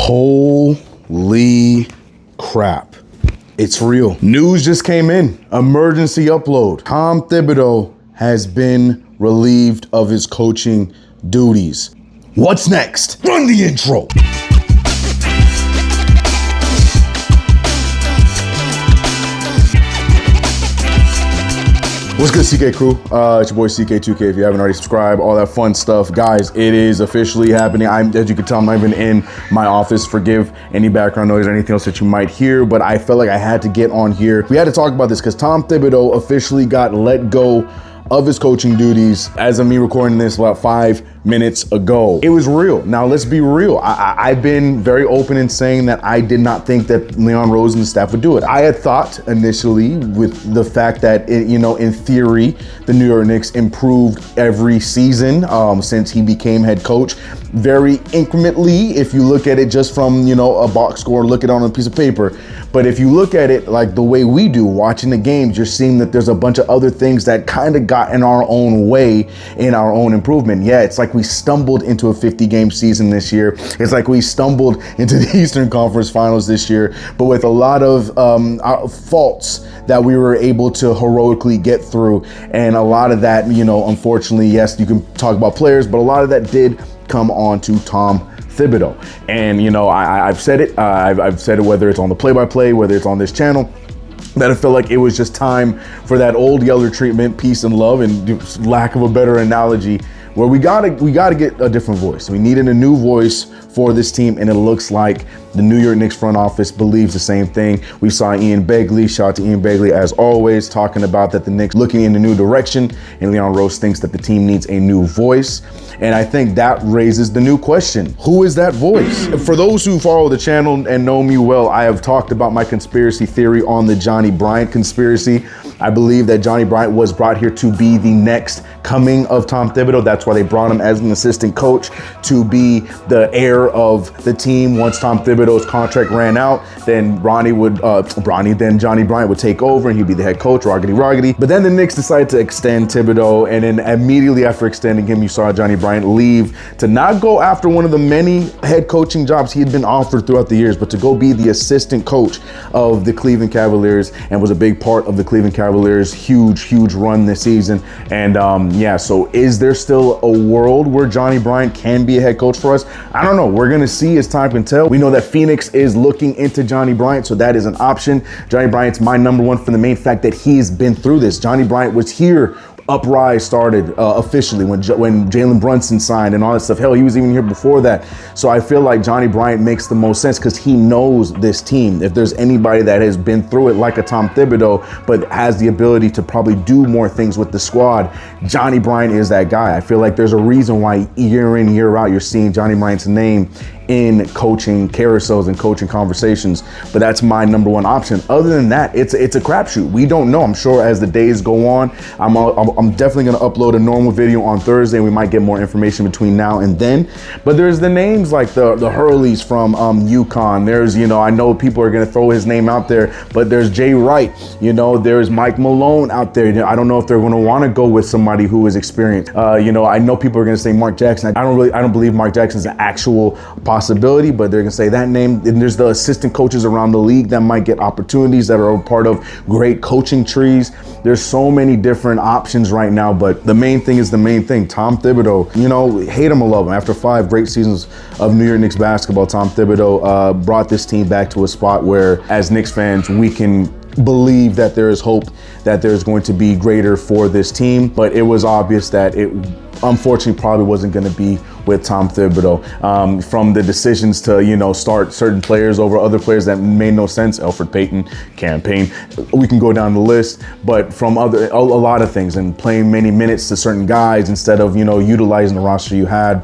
Holy crap. It's real. News just came in. Emergency upload. Tom Thibodeau has been relieved of his coaching duties. What's next? Run the intro. What's good, CK crew? It's your boy CK2K. If you haven't already subscribed, all that fun stuff. Guys, it is officially happening. As you can tell, I'm not even in my office. Forgive any background noise or anything else that you might hear, but I felt like I had to get on here. We had to talk about this because Tom Thibodeau officially got let go of his coaching duties as of me recording this about 5 minutes ago. It was real. Now let's be real. I've been very open in saying that I did not think that Leon Rose and the staff would do it. I had thought initially with the fact that, in theory, the New York Knicks improved every season since he became head coach. Very incrementally, if you look at it just from, a box score, look at it on a piece of paper. But if you look at it like the way we do, watching the games, you're seeing that there's a bunch of other things that kind of got in our own way in our own improvement. Yeah, it's like we stumbled into a 50-game season this year. It's like we stumbled into the Eastern Conference Finals this year, but with a lot of faults that we were able to heroically get through. And a lot of that, unfortunately, yes, you can talk about players, but a lot of that did come on to Tom Thibodeau. And I've said it. I've said it, whether it's on the play-by-play, whether it's on this channel, that I felt like it was just time for that old Yeller treatment, peace and love, and lack of a better analogy, where we gotta get a different voice. We needed a new voice for this team, and it looks like the New York Knicks front office believes the same thing. We saw Ian Begley, shout out to Ian Begley as always, talking about that the Knicks looking in a new direction, and Leon Rose thinks that the team needs a new voice. And I think that raises the new question. Who is that voice? For those who follow the channel and know me well, I have talked about my conspiracy theory on the Johnnie Bryant conspiracy. I believe that Johnnie Bryant was brought here to be the next coming of Tom Thibodeau. That's why they brought him as an assistant coach, to be the heir of the team. Once Tom Thibodeau's contract ran out, then Johnnie Bryant would take over and he'd be the head coach, roggedy. But then the Knicks decided to extend Thibodeau, and then immediately after extending him, you saw Johnnie Bryant leave to not go after one of the many head coaching jobs he had been offered throughout the years, but to go be the assistant coach of the Cleveland Cavaliers, and was a big part of the Cleveland Cavaliers' huge run this season. And so is there still a world where Johnnie Bryant can be a head coach for us? I don't know. We're gonna see as time can tell. We know that Phoenix is looking into Johnnie Bryant, so that is an option. Johnnie Bryant's my number one for the main fact that he's been through this. Johnnie Bryant was here. Uprise started officially when Jalen Brunson signed and all that stuff. Hell, he was even here before that. So I feel like Johnnie Bryant makes the most sense because he knows this team. If there's anybody that has been through it like a Tom Thibodeau, but has the ability to probably do more things with the squad, Johnnie Bryant is that guy. I feel like there's a reason why year in, year out, you're seeing Johnnie Bryant's name in coaching carousels and coaching conversations, but that's my number one option. Other than that, it's a crapshoot. We don't know. I'm sure as the days go on, I'm definitely going to upload a normal video on Thursday. We might get more information between now and then. But there's the names like the Hurleys from UConn. There's, I know people are going to throw his name out there, but there's Jay Wright. There's Mike Malone out there. I don't know if they're going to want to go with somebody who is experienced. I know people are going to say Mark Jackson. I don't believe Mark Jackson's an actual possibility, but they're gonna say that name. And there's the assistant coaches around the league that might get opportunities that are a part of great coaching trees. There's so many different options right now, but the main thing is the main thing. Tom Thibodeau, hate him or love him. After 5 great seasons of New York Knicks basketball, Tom Thibodeau brought this team back to a spot where, as Knicks fans, we can believe that there is hope, that there's going to be greater for this team. But it was obvious that it unfortunately probably wasn't going to be with Tom Thibodeau. From the decisions to, start certain players over other players that made no sense, Elfrid Payton, campaign, we can go down the list, but from a lot of things, and playing many minutes to certain guys instead of, utilizing the roster you had.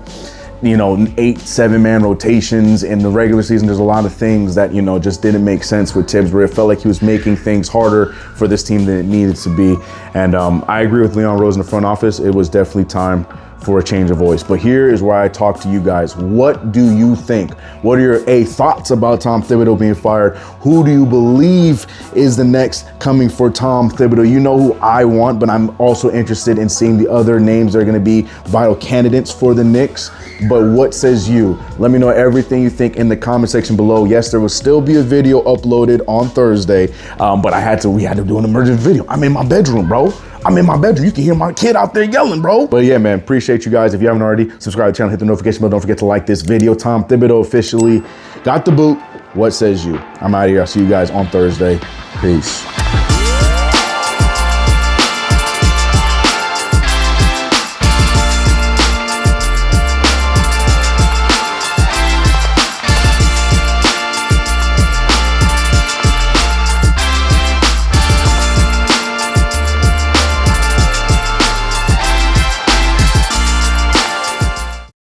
8-7-man rotations in the regular season. There's a lot of things that, just didn't make sense with Tibbs, where it felt like he was making things harder for this team than it needed to be. And I agree with Leon Rose in the front office. It was definitely time for a change of voice. But here is where I talk to you guys. What do you think? What are your thoughts about Tom Thibodeau being fired? Who do you believe is the next coming for Tom Thibodeau? You know who I want, but I'm also interested in seeing the other names that are going to be vital candidates for the Knicks. But what says you? Let me know everything you think in the comment section below. Yes, there will still be a video uploaded on Thursday, but we had to do an emergency video. I'm in my bedroom, bro. I'm in my bedroom. You can hear my kid out there yelling, bro. But yeah, man, appreciate you guys. If you haven't already, subscribe to the channel, hit the notification bell. Don't forget to like this video. Tom Thibodeau officially got the boot. What says you? I'm out of here. I'll see you guys on Thursday. Peace.